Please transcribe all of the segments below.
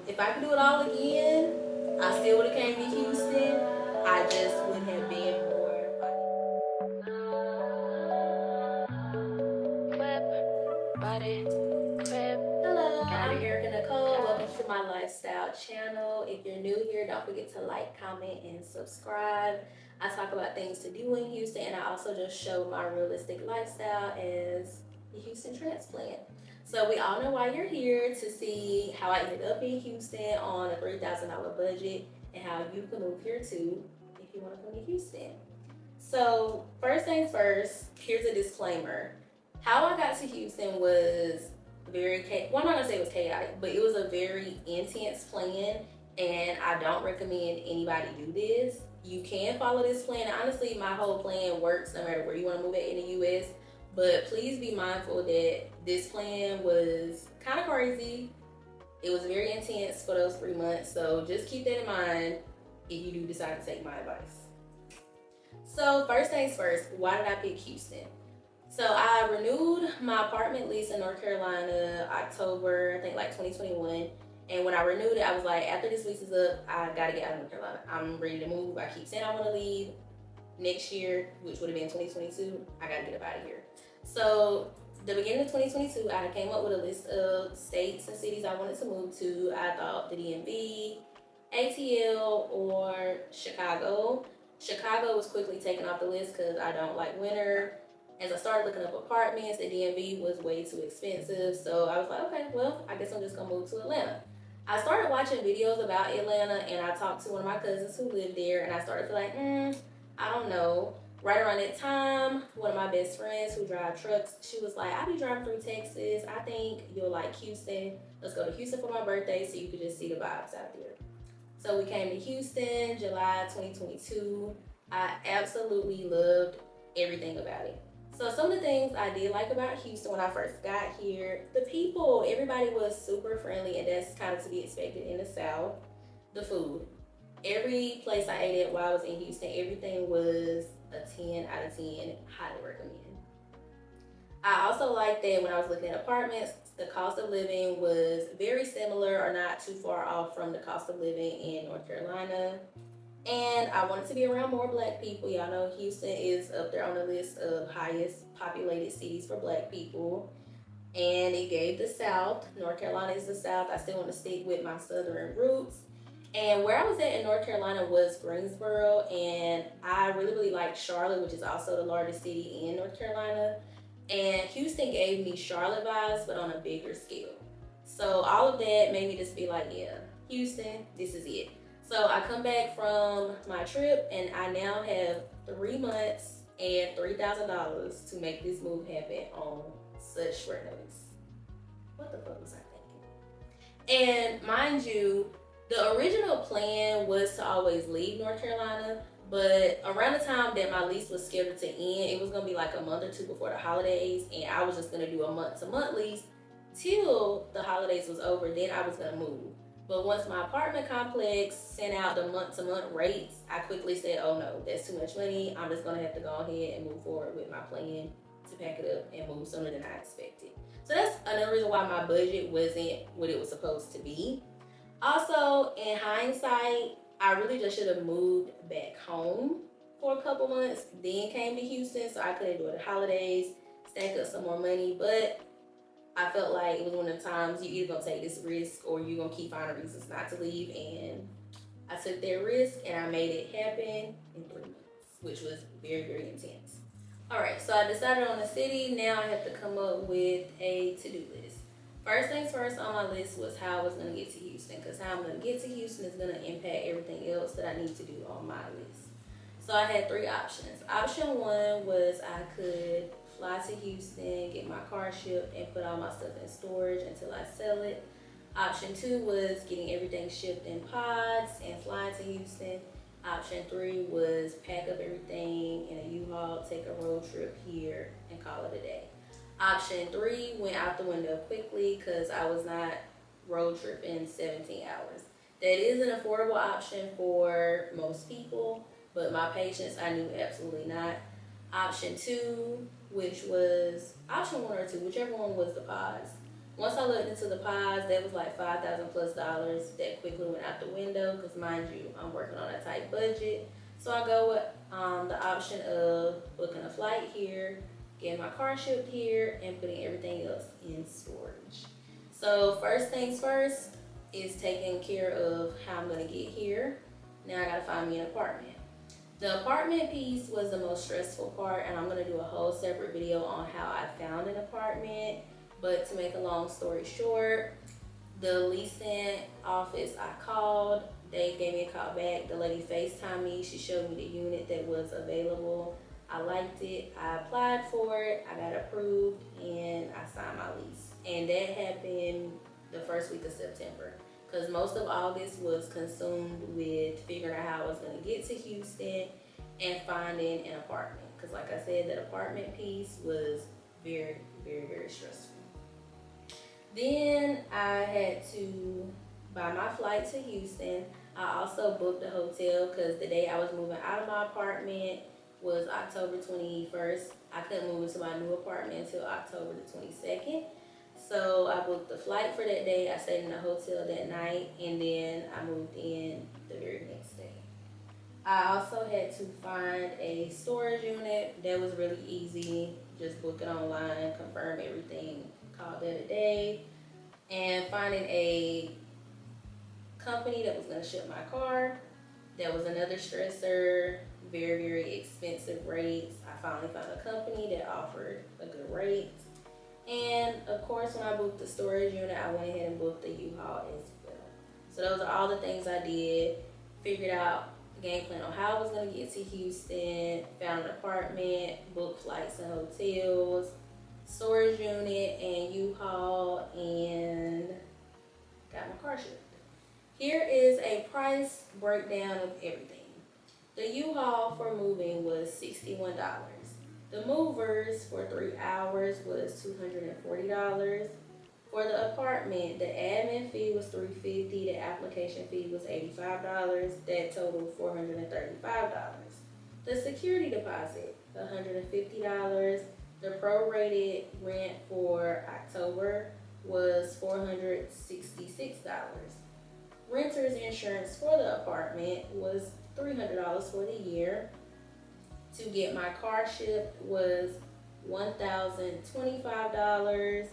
If I could do it all again, I still would have came to Houston. I just would have been more Hello, I'm Erica Nicole. Welcome to my lifestyle channel. If you're new here, don't forget to like, comment, and subscribe. I talk about things to do in Houston, and I also just show my realistic lifestyle as a Houston transplant. So we all know why you're here, to see how I ended up in Houston on a $3,000 budget and how you can move here too if you want to come to Houston. So first things first, here's a disclaimer. How I got to Houston was well, I'm not gonna say it was chaotic, but it was a very intense plan, and I don't recommend anybody do this. You can follow this plan. Honestly, my whole plan works no matter where you want to move at in the US, but please be mindful that this plan was kind of crazy. It was very intense for those 3 months, so just keep that in mind if you do decide to take my advice. So first things first, why did I pick Houston? So I renewed my apartment lease in North Carolina October, I think like 2021. And when I renewed it, I was like, after this lease is up, I gotta get out of North Carolina. I'm ready to move. I keep saying I want to leave next year, which would have been 2022. I gotta get up out of here. So the beginning of 2022, I came up with a list of states and cities I wanted to move to. I thought the DMV, ATL, or Chicago. Chicago was quickly taken off the list because I don't like winter. As I started looking up apartments, the DMV was way too expensive. So I was like, okay, well, I guess I'm just gonna move to Atlanta. I started watching videos about Atlanta, and I talked to one of my cousins who lived there, and I started feeling like, I don't know. Right around that time, one of my best friends who drive trucks, she was like, I be driving through Texas. I think you'll like Houston. Let's go to Houston for my birthday so you could just see the vibes out there. So we came to Houston, July 2022. I absolutely loved everything about it. So some of the things I did like about Houston when I first got here, the people, everybody was super friendly, and that's kind of to be expected in the South. The food. Every place I ate at while I was in Houston, everything was a 10 out of 10, highly recommend. I also liked that when I was looking at apartments, the cost of living was very similar or not too far off from the cost of living in North Carolina. And I wanted to be around more black people. Y'all know Houston is up there on the list of highest populated cities for black people. And it gave the South. North Carolina is the South. I still want to stick with my Southern roots. And where I was at in North Carolina was Greensboro. And I really liked Charlotte, which is also the largest city in North Carolina. And Houston gave me Charlotte vibes, but on a bigger scale. So all of that made me just be like, yeah, Houston, this is it. So I come back from my trip, and I now have 3 months and $3,000 to make this move happen on such short notice. What the fuck was I thinking? And mind you, the original plan was to always leave North Carolina, but around the time that my lease was scheduled to end, it was gonna be like a month or two before the holidays, and I was just gonna do a month-to-month lease till the holidays was over. Then I was gonna move. But once my apartment complex sent out the month-to-month rates, I quickly said, oh no, that's too much money. I'm just gonna have to go ahead and move forward with my plan to pack it up and move sooner than I expected. So that's another reason why my budget wasn't what it was supposed to be. Also, in hindsight, I really just should have moved back home for a couple months, then came to Houston so I could enjoy the holidays, stack up some more money. But I felt like it was one of the times you either gonna take this risk or you're gonna keep finding reasons not to leave. And I took that risk and I made it happen in 3 months, which was very intense. All right, so I decided on the city. Now I have to come up with a to-do list. First things first on my list was how I was gonna get to Houston, because how I'm gonna get to Houston is gonna impact everything else that I need to do on my list. So I had 3 options. Option 1 was I could fly to Houston, get my car shipped, and put all my stuff in storage until I sell it. Option 2 was getting everything shipped in pods and flying to Houston. Option 3 was pack up everything in a U-Haul, take a road trip here, and call it a day. Option 3 went out the window quickly because I was not road tripping 17 hours. That is an affordable option for most people, but my patience, I knew absolutely not. Option 2, which was option 1 or 2, whichever one was the pods. Once I looked into the pods, that was like $5,000 plus. That quickly went out the window because, mind you, I'm working on a tight budget. So I go with the option of booking a flight here, getting my car shipped here, and putting everything else in storage. So first things first is taking care of how I'm gonna get here. Now I gotta find me an apartment. The apartment piece was the most stressful part, and I'm gonna do a whole separate video on how I found an apartment. But to make a long story short, the leasing office I called, they gave me a call back. The lady FaceTimed me. She showed me the unit that was available. I liked it. I applied for it. I got approved, and I signed my lease. And that happened the first week of September, because most of August was consumed with figuring out how I was going to get to Houston and finding an apartment. Because like I said, that apartment piece was very, very, very stressful. Then I had to buy my flight to Houston. I also booked a hotel because the day I was moving out of my apartment was October 21st. I couldn't move into my new apartment until October the 22nd. So I booked the flight for that day. I stayed in a hotel that night, and then I moved in the very next day. I also had to find a storage unit. That was really easy. Just book it online, confirm everything, call that a day. And finding a company that was going to ship my car, that was another stressor. Very, very expensive rates. I finally found a company that offered a good rate. And of course, when I booked the storage unit, I went ahead and booked the U-Haul as well. So those are all the things I did. Figured out the game plan on how I was going to get to Houston, found an apartment, booked flights and hotels, storage unit and U-Haul, and got my car shipped. Here is a price breakdown of everything. The U-Haul for moving was $61. The movers for 3 hours was $240. For the apartment, the admin fee was $350. The application fee was $85. That totaled $435. The security deposit, $150. The prorated rent for October was $466. Renter's insurance for the apartment was $300 for the year. To get my car shipped was $1,025.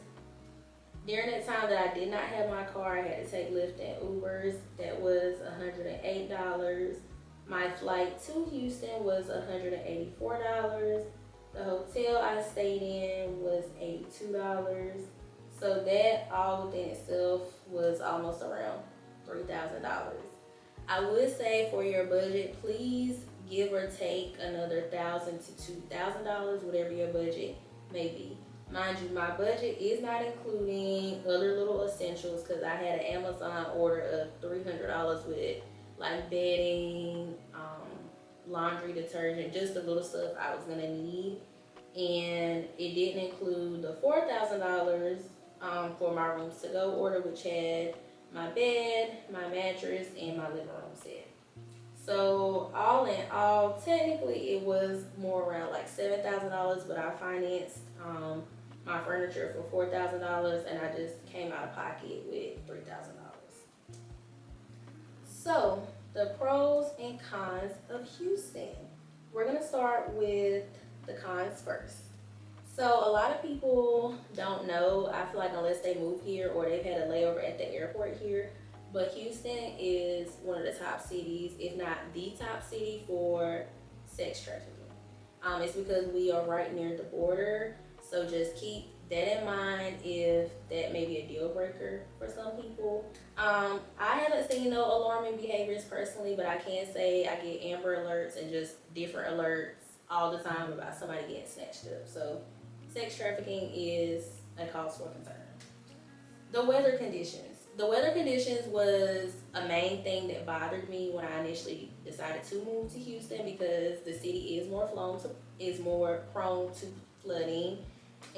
During the time that I did not have my car, I had to take Lyft and Ubers. That was $108. My flight to Houston was $184. The hotel I stayed in was $82. So that all within itself was almost around $3,000. I would say for your budget, please give or take another $1,000 to $2,000, whatever your budget may be. Mind you, my budget is not including other little essentials, because I had an Amazon order of $300 with like bedding, laundry detergent, just the little stuff I was gonna need. And it didn't include the $4,000 for my rooms to go order, which had my bed, my mattress, and my living room set. So all in all, technically it was more around like $7,000, but I financed my furniture for $4,000, and I just came out of pocket with $3,000. So the pros and cons of Houston. We're gonna start with the cons first. So a lot of people don't know, I feel like, unless they move here or they've had a layover at the airport here, but Houston is one of the top cities, if not the top city, for sex trafficking. It's because we are right near the border, so just keep that in mind if that may be a deal breaker for some people. I haven't seen no alarming behaviors personally, but I can say I get Amber Alerts and just different alerts all the time about somebody getting snatched up. So sex trafficking is a cause for concern. The weather conditions. The weather conditions was a main thing that bothered me when I initially decided to move to Houston, because the city is more prone to flooding,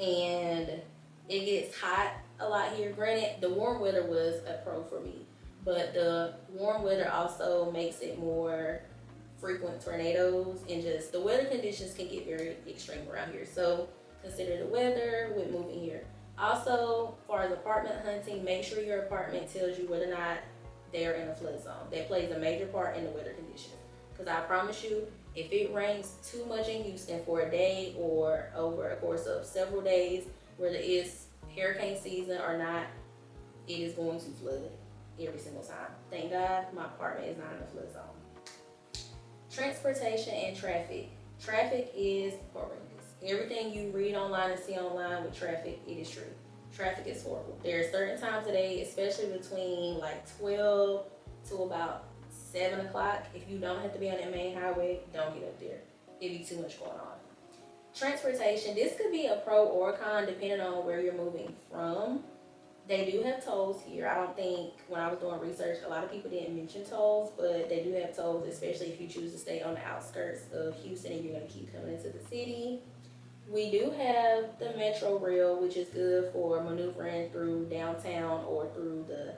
and it gets hot a lot here. Granted, the warm weather was a pro for me, but the warm weather also makes it more frequent tornadoes, and just the weather conditions can get very extreme around here. So consider the weather with moving here. Also, as far as apartment hunting, make sure your apartment tells you whether or not they're in a flood zone. That plays a major part in the weather conditions. Because I promise you, if it rains too much in Houston for a day or over a course of several days, whether it's hurricane season or not, it is going to flood every single time. Thank God my apartment is not in a flood zone. Transportation and traffic. Traffic is horrendous. Everything you read online and see online with traffic, it is true. Traffic is horrible. There are certain times a day, especially between like 12 to about 7 o'clock. If you don't have to be on that main highway, don't get up there. It'd be too much going on. Transportation, this could be a pro or a con depending on where you're moving from. They do have tolls here. I don't think, when I was doing research, a lot of people didn't mention tolls, but they do have tolls, especially if you choose to stay on the outskirts of Houston and you're going to keep coming into the city. We do have the Metro Rail, which is good for maneuvering through downtown or through the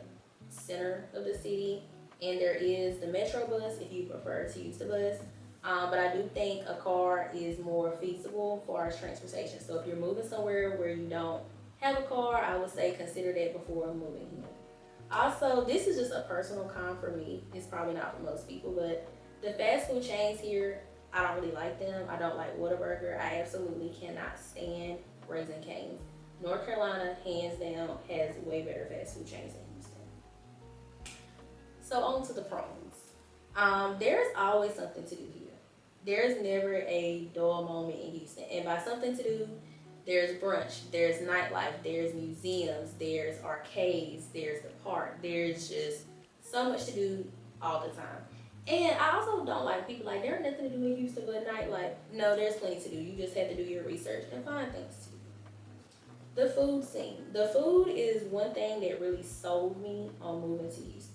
center of the city. And there is the Metro bus if you prefer to use the bus. But I do think a car is more feasible for our transportation. So if you're moving somewhere where you don't have a car, I would say consider that before moving here. Also, this is just a personal con for me. It's probably not for most people, but the fast food chains here, I don't really like them. I don't like Whataburger. I absolutely cannot stand Raising Cane's. North Carolina, hands down, has way better fast food chains than Houston. So on to the pros. There's always something to do here. There's never a dull moment in Houston. And by something to do, there's brunch, there's nightlife, there's museums, there's arcades, there's the park. There's just so much to do all the time. And I also don't like people like, there's nothing to do in Houston but nightlife. No, there's plenty to do. You just have to do your research and find things to do. The food scene. The food is one thing that really sold me on moving to Houston.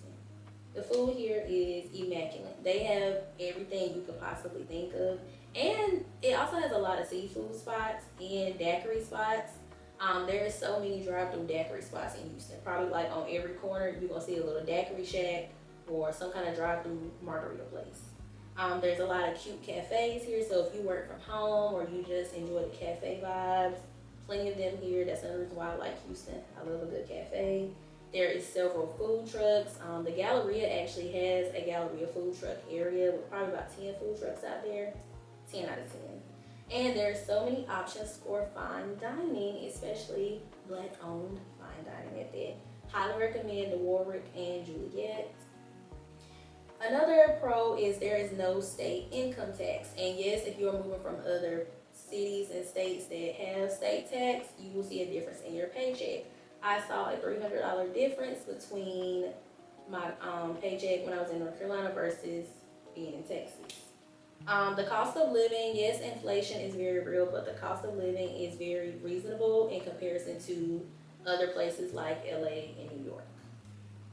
The food here is immaculate. They have everything you could possibly think of. And it also has a lot of seafood spots and daiquiri spots. There's so many drive-through daiquiri spots in Houston. Probably like on every corner, you're going to see a little daiquiri shack or some kind of drive-through margarita place. There's a lot of cute cafes here. So if you work from home or you just enjoy the cafe vibes, plenty of them here. That's another reason why I like Houston. I love a good cafe. There is several food trucks. The Galleria actually has a Galleria food truck area with probably about 10 food trucks out there. 10 out of 10. And there's so many options for fine dining, especially Black-owned fine dining at that. Highly recommend the Warwick and Juliet. Another pro is there is no state income tax. And yes, if you're moving from other cities and states that have state tax, you will see a difference in your paycheck. I saw a $300 difference between my paycheck when I was in North Carolina versus being in Texas. The cost of living, yes, inflation is very real, but the cost of living is very reasonable in comparison to other places like LA and New York.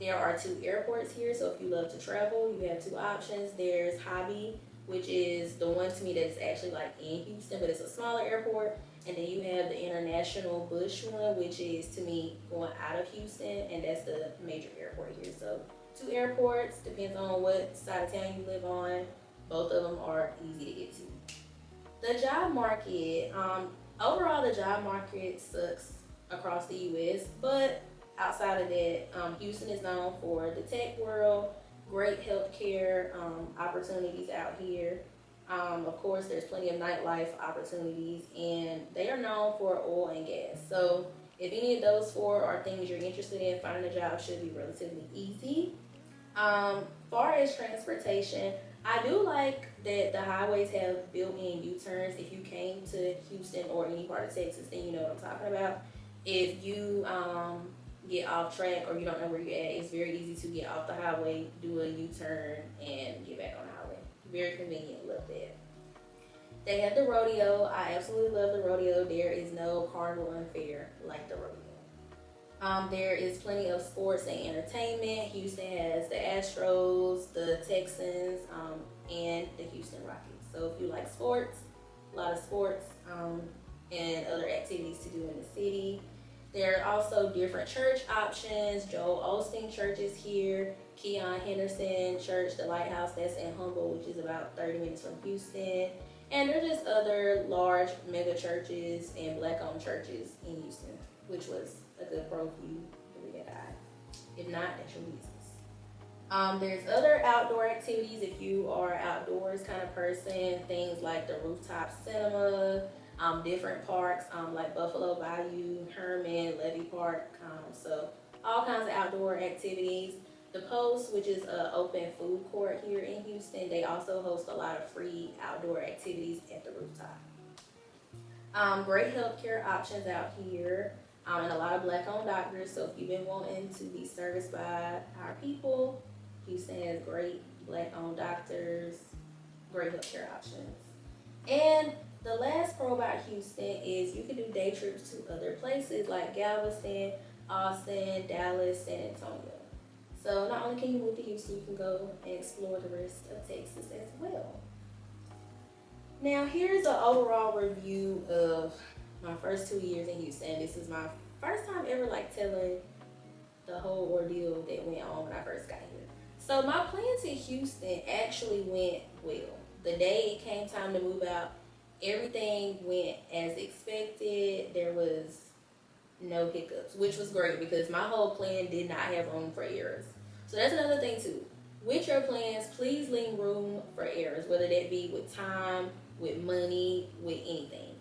There are 2 airports here, so if you love to travel, you have 2 options. There's Hobby, which is the one to me that's actually like in Houston, but it's a smaller airport. And then you have the International Bush one, which is to me going out of Houston, and that's the major airport here. So 2 airports, depends on what side of town you live on. Both of them are easy to get to. The job market, overall the job market sucks across the U.S., but outside of that, Houston is known for the tech world, great healthcare opportunities out here. Of course, there's plenty of nightlife opportunities, and they are known for oil and gas. So if any of those 4 are things you're interested in, finding a job should be relatively easy. Far as transportation, I do like that the highways have built-in U-turns. If you came to Houston or any part of Texas, then you know what I'm talking about. If you get off track or you don't know where you're at, it's very easy to get off the highway, do a U-turn, and get back on the highway. Very convenient, love that. They have the rodeo. I absolutely love the rodeo. There is no carnival unfair like the rodeo. There is plenty of sports and entertainment. Houston has the Astros, the Texans, and the Houston Rockets. So if you like sports, a lot of sports, and other activities to do in the city. There are also different church options. Joel Osteen Church is here. Keon Henderson Church, the Lighthouse, that's in Humble, which is about 30 minutes from Houston. And there's just other large mega churches and Black-owned churches in Houston. which was a good pro for you to read that guide. If not, that's your business. There's other outdoor activities if you are outdoors kind of person, things like the rooftop cinema, different parks like Buffalo Bayou, Herman, Levy Park, so all kinds of outdoor activities. The Post, which is an open food court here in Houston, they also host a lot of free outdoor activities at the rooftop. Great healthcare options out here, and a lot of Black-owned doctors. So if you've been wanting to be serviced by our people, Houston has great Black-owned doctors, great healthcare options. And the last pro about Houston is you can do day trips to other places like Galveston, Austin, Dallas, San Antonio. So not only can you move to Houston, you can go and explore the rest of Texas as well. Now here's an overall review of my first 2 years in Houston. This is my first time ever telling the whole ordeal that went on when I first got here. So my plans in Houston actually went well. The day it came time to move out, everything went as expected. There was no hiccups, which was great because my whole plan did not have room for errors. So that's another thing too. With your plans, please leave room for errors, whether that be with time, with money, with anything.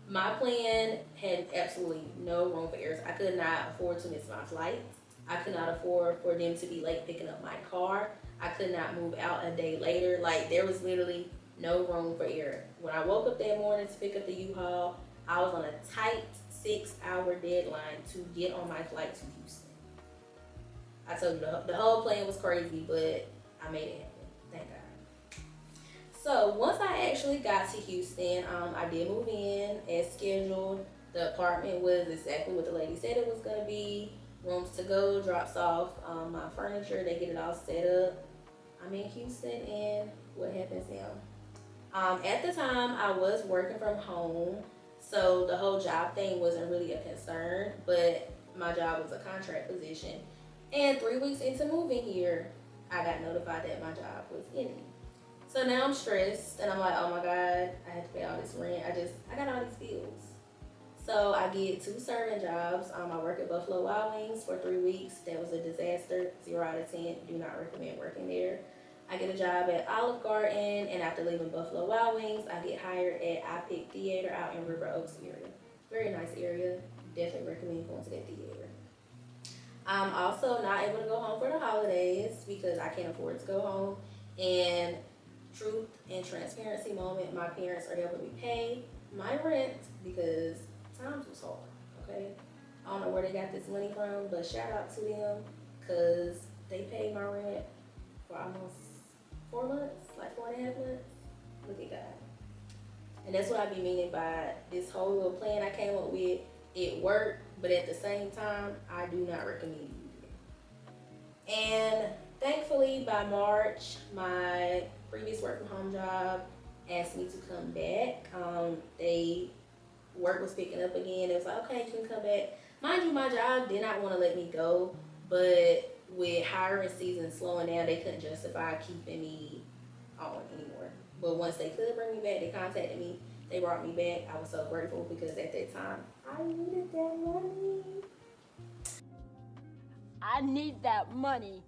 My plan had absolutely no room for errors. I could not afford to miss my flight. I could not afford for them to be late picking up my car. I could not move out a day later. There was literally no room for error. When I woke up that morning to pick up the U-Haul, I was on a tight 6-hour deadline to get on my flight to Houston. I told you the whole plan was crazy, but I made it happen. Thank God. So once I actually got to Houston, I did move in as scheduled. The apartment was exactly what the lady said it was going to be. Rooms to go, drops off my furniture. They get it all set up. I'm in Houston, and what happens now? At the time, I was working from home, so the whole job thing wasn't really a concern, but my job was a contract position. And 3 weeks into moving here, I got notified that my job was ending. So now I'm stressed, and I'm like, oh my God, I have to pay all this rent. I got all these bills. So I get 2 serving jobs. I work at Buffalo Wild Wings for 3 weeks. That was a disaster, 0 out of 10. Do not recommend working there. I get a job at Olive Garden, and after leaving Buffalo Wild Wings, I get hired at I Pick Theater out in River Oaks area. Very nice area. Definitely recommend going to that theater. I'm also not able to go home for the holidays because I can't afford to go home. And truth and transparency moment, my parents are helping me pay my rent because times was hard, okay? I don't know where they got this money from, but shout out to them because they paid my rent for almost 4 months, 4.5 months. Look at God. And that's what I be meaning by this whole little plan I came up with. It worked, but at the same time, I do not recommend you. And thankfully, by March, my previous work from home job asked me to come back. Work was picking up again. It was like, okay, you can come back. Mind you, my job did not want to let me go, but with hiring season slowing down, they couldn't justify keeping me on anymore. But once they could bring me back, they contacted me. They brought me back. I was so grateful because at that time, I needed that money. I need that money.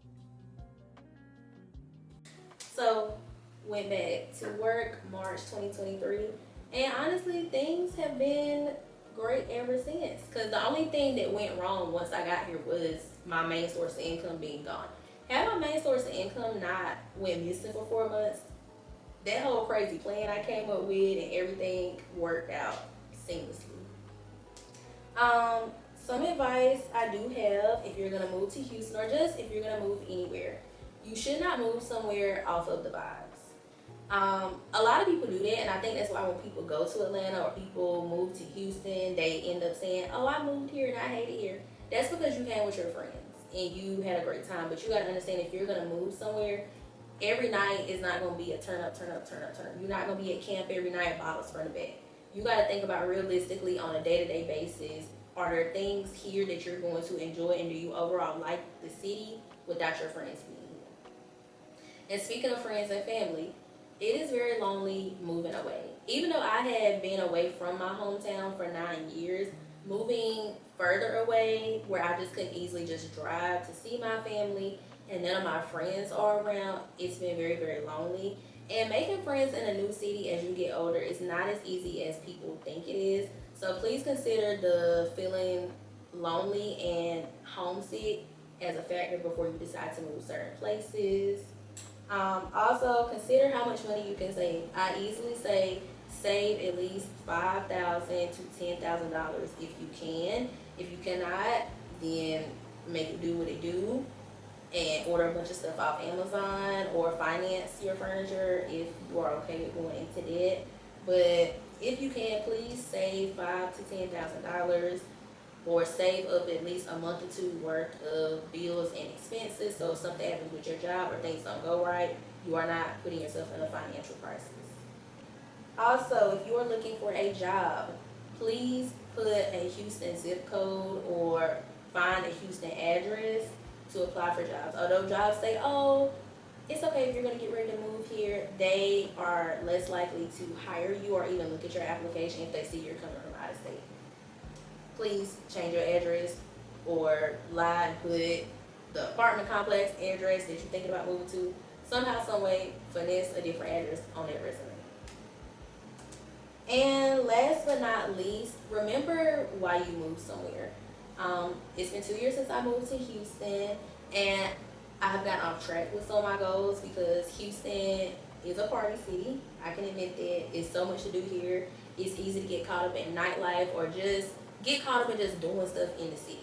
So, went back to work March 2023. And honestly, things have been great ever since. Because the only thing that went wrong once I got here was my main source of income being gone. Had my main source of income not went missing for 4 months, that whole crazy plan I came up with and everything worked out seamlessly. Some advice I do have if you're going to move to Houston or just if you're going to move anywhere. You should not move somewhere off of the vibes. A lot of people do that, and I think that's why when people go to Atlanta or people move to Houston, they end up saying, oh, I moved here and I hate it here. That's because you came with your friends and you had a great time. But you got to understand, if you're going to move somewhere, every night is not going to be a turn up. You're not going to be at camp every night, bottles from the back. You got to think about realistically on a day-to-day basis, are there things here that you're going to enjoy, and do you overall like the city without your friends being here? And speaking of friends and family, it is very lonely moving away. Even though I had been away from my hometown for 9 years, moving further away where I just couldn't easily just drive to see my family and none of my friends are around, it's been very, very lonely. And making friends in a new city as you get older is not as easy as people think it is. So please consider the feeling lonely and homesick as a factor before you decide to move certain places. Also, consider how much money you can save. I easily say save at least $5,000 to $10,000 if you can. If you cannot, then make it do what it do and order a bunch of stuff off Amazon or finance your furniture if you are okay with going into debt. But if you can, please save $5,000 to $10,000 or save up at least a month or two worth of bills and expenses. So if something happens with your job or things don't go right, you are not putting yourself in a financial crisis. Also, if you are looking for a job, please put a Houston zip code or find a Houston address to apply for jobs. Although jobs say, oh, it's okay if you're going to get ready to move here, they are less likely to hire you or even look at your application if they see you're coming from out of state. Please change your address or lie and put the apartment complex address that you're thinking about moving to. Somehow, some way, finesse a different address on that resume. And last but not least, remember why you moved somewhere. It's been 2 years since I moved to Houston, and I've gotten off track with some of my goals because Houston is a party city. I can admit that. It's so much to do here. It's easy to get caught up in nightlife or just get caught up in just doing stuff in the city.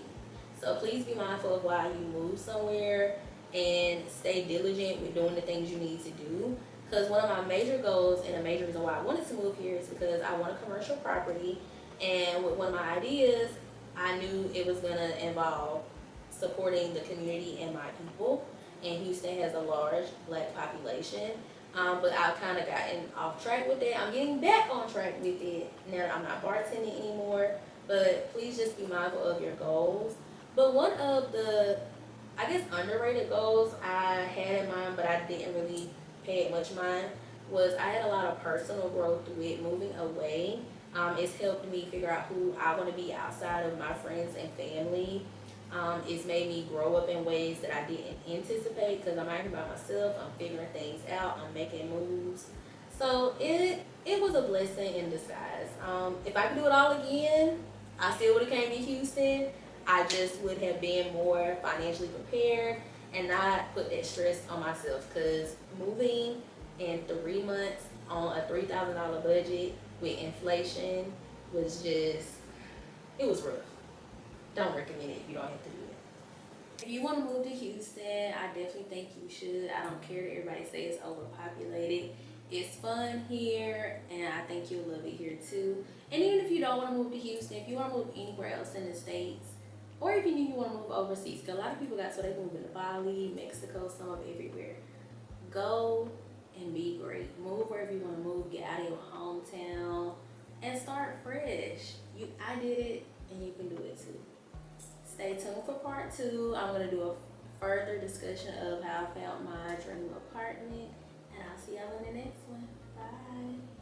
So please be mindful of why you move somewhere and stay diligent with doing the things you need to do. Because one of my major goals and a major reason why I wanted to move here is because I want a commercial property. And with one of my ideas, I knew it was going to involve supporting the community and my people. And Houston has a large black population. But I've kind of gotten off track with it. I'm getting back on track with it now that I'm not bartending anymore. But please just be mindful of your goals. But one of the, I guess, underrated goals I had in mind, but I didn't really pay it much mind, was I had a lot of personal growth with moving away. It's helped me figure out who I want to be outside of my friends and family. It's made me grow up in ways that I didn't anticipate because I'm out here by myself. I'm figuring things out. I'm making moves. So it was a blessing in disguise. If I could do it all again, I still would have came to Houston. I just would have been more financially prepared and not put that stress on myself because moving in 3 months on a $3,000 budget with inflation was just, it was rough. Don't recommend it if you don't have to do it. If you want to move to Houston, I definitely think you should. I don't care that everybody says it's overpopulated. It's fun here, and I think you'll love it here too. And even if you don't want to move to Houston, if you want to move anywhere else in the States, or if you want to move overseas, because a lot of people got so they move into Bali, Mexico, some of everywhere. Go and be great. Move wherever you want to move. Get out of your hometown and start fresh. I did it, and you can do it too. Stay tuned for part 2. I'm going to do a further discussion of how I found my dream apartment, and I'll see y'all in the next one. Bye.